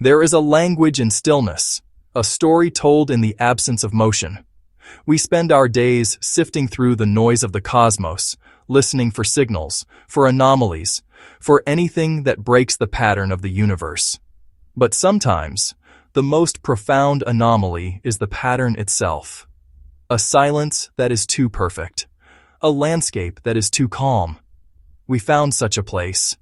There is a language in stillness, a story told in the absence of motion. We spend our days sifting through the noise of the cosmos, listening for signals, for anomalies, for anything that breaks the pattern of the universe. But sometimes, the most profound anomaly is the pattern itself. A silence that is too perfect. A landscape that is too calm. We found such a place.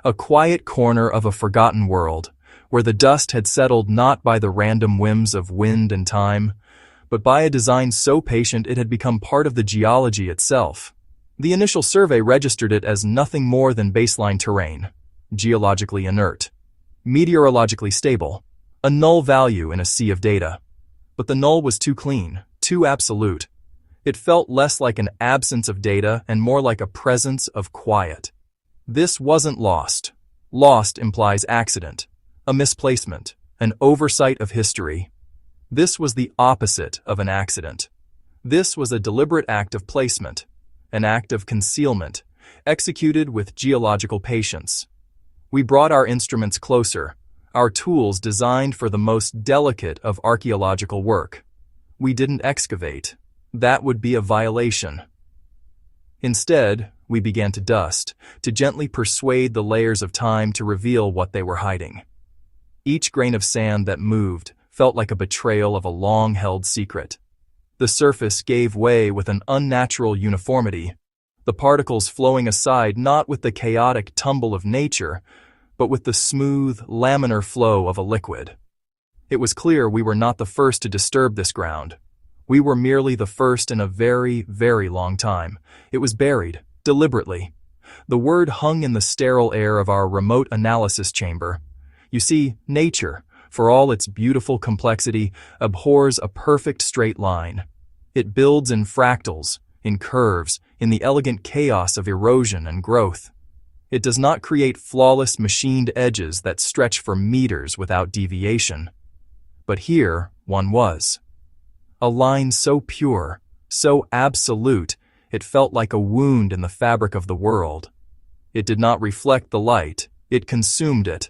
A quiet corner of a forgotten world, where the dust had settled not by the random whims of wind and time, but by a design so patient it had become part of the geology itself. The initial survey registered it as nothing more than baseline terrain, geologically inert, meteorologically stable, a null value in a sea of data. But the null was too clean, too absolute. It felt less like an absence of data and more like a presence of quiet. This wasn't lost. Lost implies accident, a misplacement, an oversight of history. This was the opposite of an accident. This was a deliberate act of placement, an act of concealment, executed with geological patience. We brought our instruments closer, our tools designed for the most delicate of archaeological work. We didn't excavate. That would be a violation. Instead, we began to dust, to gently persuade the layers of time to reveal what they were hiding. Each grain of sand that moved felt like a betrayal of a long-held secret. The surface gave way with an unnatural uniformity, the particles flowing aside not with the chaotic tumble of nature, but with the smooth, laminar flow of a liquid. It was clear we were not the first to disturb this ground. We were merely the first in a very, very long time. It was buried, deliberately. The word hung in the sterile air of our remote analysis chamber. You see, nature, for all its beautiful complexity, abhors a perfect straight line. It builds in fractals, in curves, in the elegant chaos of erosion and growth. It does not create flawless machined edges that stretch for meters without deviation. But here, one was. A line so pure, so absolute, it felt like a wound in the fabric of the world. It did not reflect the light, it consumed it.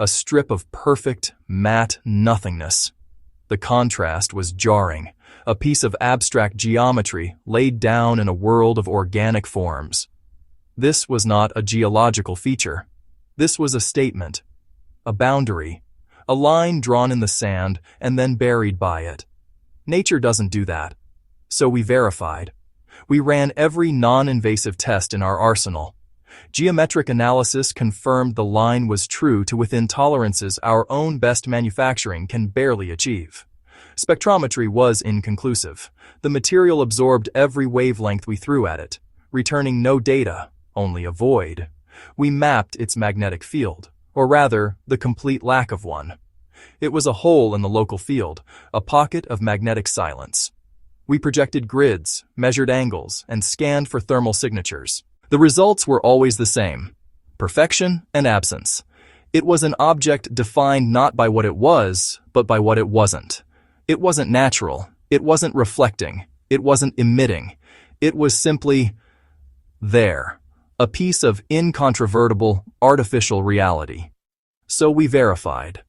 A strip of perfect, matte nothingness. The contrast was jarring, a piece of abstract geometry laid down in a world of organic forms. This was not a geological feature. This was a statement, a boundary, a line drawn in the sand and then buried by it. Nature doesn't do that. So we verified. We ran every non-invasive test in our arsenal. Geometric analysis confirmed the line was true to within tolerances our own best manufacturing can barely achieve. Spectrometry was inconclusive. The material absorbed every wavelength we threw at it, returning no data, only a void. We mapped its magnetic field, or rather, the complete lack of one. It was a hole in the local field, a pocket of magnetic silence. We projected grids, measured angles, and scanned for thermal signatures. The results were always the same: perfection and absence. It was an object defined not by what it was, but by what it wasn't. It wasn't natural. It wasn't reflecting. It wasn't emitting. It was simply there, a piece of incontrovertible, artificial reality. So we verified.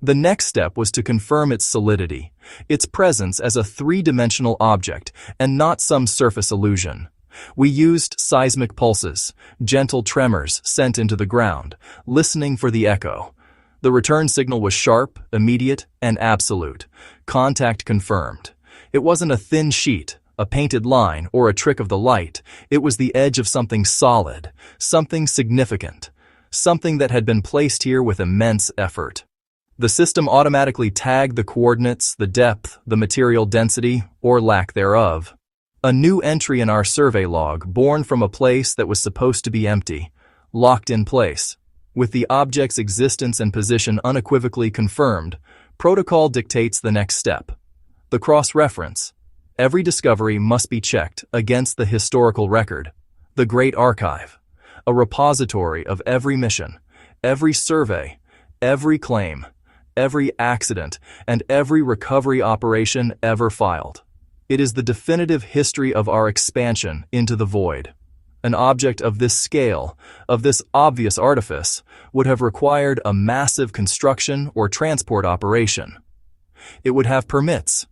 The next step was to confirm its solidity, its presence as a three-dimensional object and not some surface illusion. We used seismic pulses, gentle tremors sent into the ground, listening for the echo. The return signal was sharp, immediate, and absolute. Contact confirmed. It wasn't a thin sheet, a painted line, or a trick of the light. It was the edge of something solid, something significant, something that had been placed here with immense effort. The system automatically tagged the coordinates, the depth, the material density, or lack thereof. A new entry in our survey log, born from a place that was supposed to be empty, locked in place. With the object's existence and position unequivocally confirmed, protocol dictates the next step. The cross-reference. Every discovery must be checked against the historical record, the Great Archive, a repository of every mission, every survey, every claim, every accident, and every recovery operation ever filed. It is the definitive history of our expansion into the void. An object of this scale, of this obvious artifice, would have required a massive construction or transport operation. It would have permits.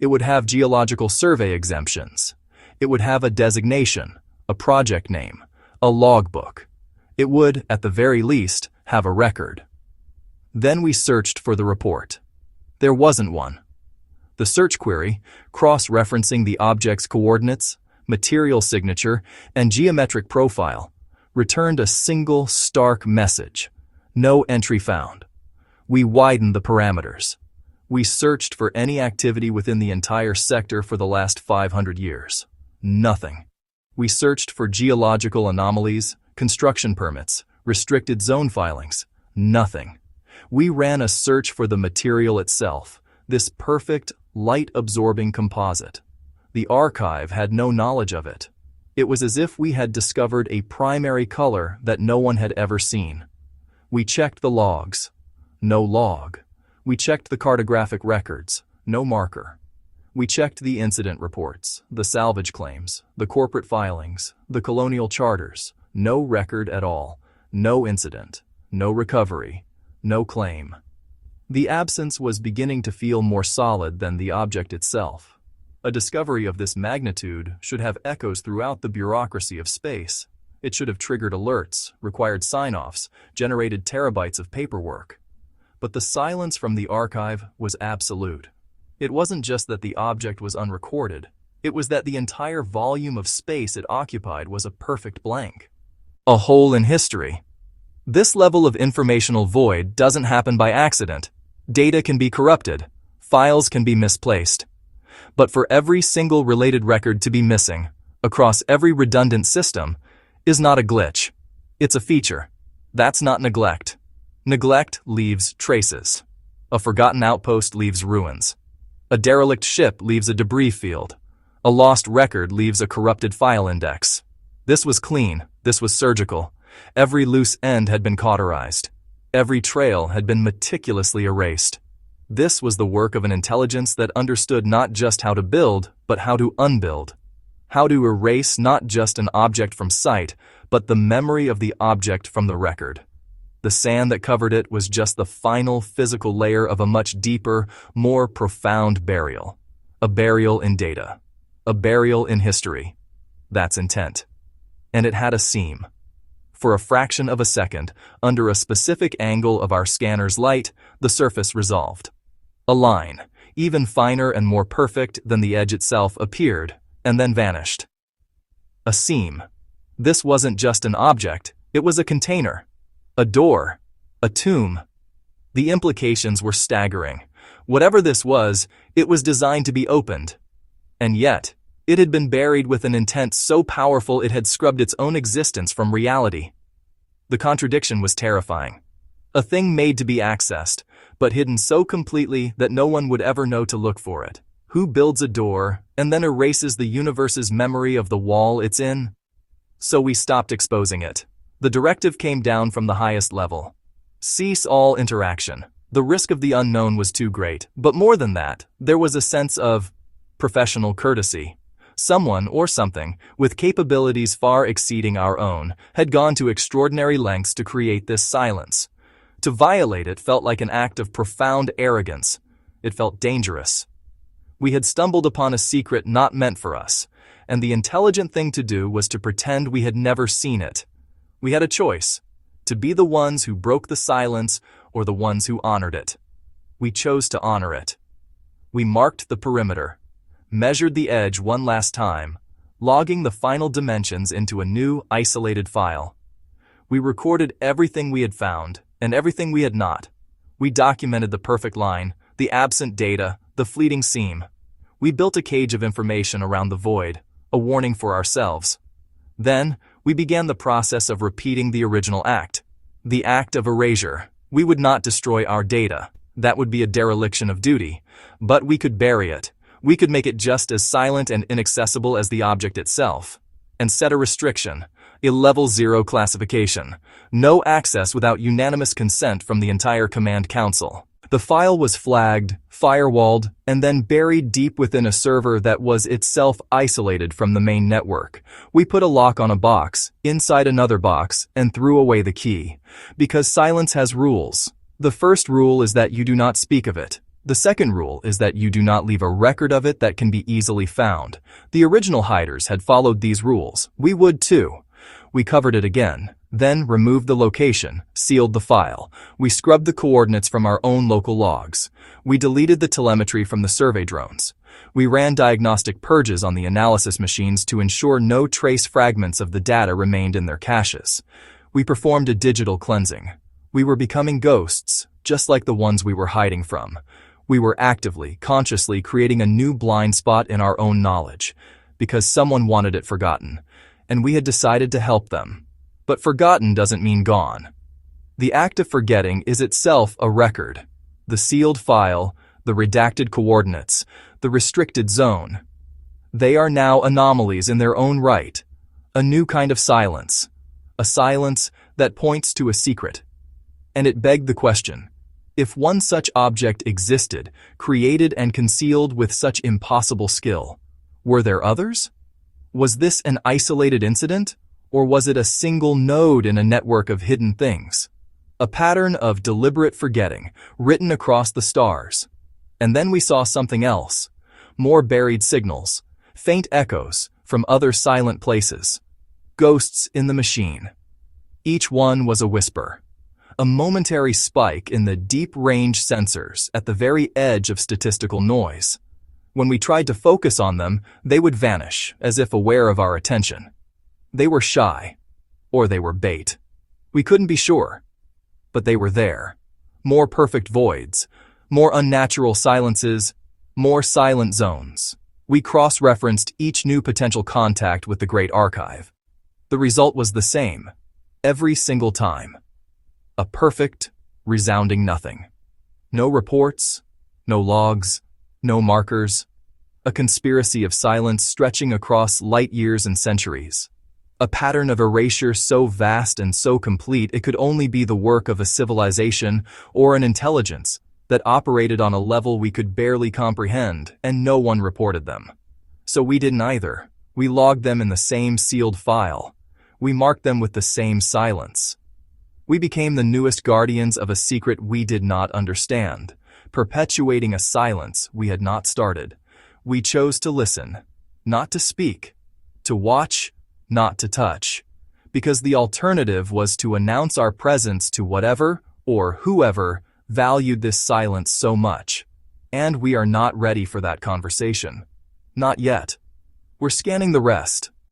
It would have geological survey exemptions. It would have a designation, a project name, a logbook. It would, at the very least, have a record. Then we searched for the report. There wasn't one. The search query, cross-referencing the object's coordinates, material signature, and geometric profile, returned a single stark message. No entry found. We widened the parameters. We searched for any activity within the entire sector for the last 500 years. Nothing. We searched for geological anomalies, construction permits, restricted zone filings. Nothing. We ran a search for the material itself, this perfect, light-absorbing composite. The archive had no knowledge of it. It was as if we had discovered a primary color that no one had ever seen. We checked the logs. No log. We checked the cartographic records. No marker. We checked the incident reports, the salvage claims, the corporate filings, the colonial charters. No record at all. No incident. No recovery. No claim. The absence was beginning to feel more solid than the object itself. A discovery of this magnitude should have echoes throughout the bureaucracy of space. It should have triggered alerts, required sign-offs, generated terabytes of paperwork. But the silence from the archive was absolute. It wasn't just that the object was unrecorded. It was that the entire volume of space it occupied was a perfect blank. A hole in history. This level of informational void doesn't happen by accident. Data can be corrupted. Files can be misplaced. But for every single related record to be missing, across every redundant system, is not a glitch. It's a feature. That's not neglect. Neglect leaves traces. A forgotten outpost leaves ruins. A derelict ship leaves a debris field. A lost record leaves a corrupted file index. This was clean. This was surgical. Every loose end had been cauterized. Every trail had been meticulously erased. This was the work of an intelligence that understood not just how to build, but how to unbuild. How to erase not just an object from sight, but the memory of the object from the record. The sand that covered it was just the final physical layer of a much deeper, more profound burial. A burial in data. A burial in history. That's intent. And it had a seam. For a fraction of a second, under a specific angle of our scanner's light, the surface resolved. A line, even finer and more perfect than the edge itself, appeared, and then vanished. A seam. This wasn't just an object, it was a container. A door. A tomb. The implications were staggering. Whatever this was, it was designed to be opened. And yet, it had been buried with an intent so powerful it had scrubbed its own existence from reality. The contradiction was terrifying. A thing made to be accessed, but hidden so completely that no one would ever know to look for it. Who builds a door and then erases the universe's memory of the wall it's in? So we stopped exposing it. The directive came down from the highest level. Cease all interaction. The risk of the unknown was too great, but more than that, there was a sense of professional courtesy. Someone or something, with capabilities far exceeding our own, had gone to extraordinary lengths to create this silence. To violate it felt like an act of profound arrogance. It felt dangerous. We had stumbled upon a secret not meant for us, and the intelligent thing to do was to pretend we had never seen it. We had a choice, to be the ones who broke the silence or the ones who honored it. We chose to honor it. We marked the perimeter, measured the edge one last time, logging the final dimensions into a new, isolated file. We recorded everything we had found and everything we had not. We documented the perfect line, the absent data, the fleeting seam. We built a cage of information around the void, a warning for ourselves. Then, we began the process of repeating the original act. The act of erasure. We would not destroy our data. That would be a dereliction of duty. But we could bury it. We could make it just as silent and inaccessible as the object itself. And set a restriction, a level 0 classification. No access without unanimous consent from the entire command council. The file was flagged, firewalled, and then buried deep within a server that was itself isolated from the main network. We put a lock on a box, inside another box, and threw away the key. Because silence has rules. The first rule is that you do not speak of it. The second rule is that you do not leave a record of it that can be easily found. The original hiders had followed these rules. We would too. We covered it again, then removed the location, sealed the file. We scrubbed the coordinates from our own local logs. We deleted the telemetry from the survey drones. We ran diagnostic purges on the analysis machines to ensure no trace fragments of the data remained in their caches. We performed a digital cleansing. We were becoming ghosts, just like the ones we were hiding from. We were actively, consciously creating a new blind spot in our own knowledge, because someone wanted it forgotten, and we had decided to help them. But forgotten doesn't mean gone. The act of forgetting is itself a record. The sealed file, the redacted coordinates, the restricted zone. They are now anomalies in their own right, a new kind of silence, a silence that points to a secret. And it begged the question, if one such object existed, created and concealed with such impossible skill, were there others? Was this an isolated incident, or was it a single node in a network of hidden things? A pattern of deliberate forgetting, written across the stars. And then we saw something else, more buried signals, faint echoes from other silent places, ghosts in the machine. Each one was a whisper. A momentary spike in the deep-range sensors at the very edge of statistical noise. When we tried to focus on them, they would vanish, as if aware of our attention. They were shy, or they were bait. We couldn't be sure, but they were there. More perfect voids, more unnatural silences, more silent zones. We cross-referenced each new potential contact with the Great Archive. The result was the same, every single time. A perfect, resounding nothing. No reports, no logs, no markers. A conspiracy of silence stretching across light years and centuries. A pattern of erasure so vast and so complete it could only be the work of a civilization or an intelligence that operated on a level we could barely comprehend, and no one reported them. So we didn't either. We logged them in the same sealed file. We marked them with the same silence. We became the newest guardians of a secret we did not understand, perpetuating a silence we had not started. We chose to listen, not to speak, to watch, not to touch, because the alternative was to announce our presence to whatever or whoever valued this silence so much. And we are not ready for that conversation. Not yet. We're scanning the rest,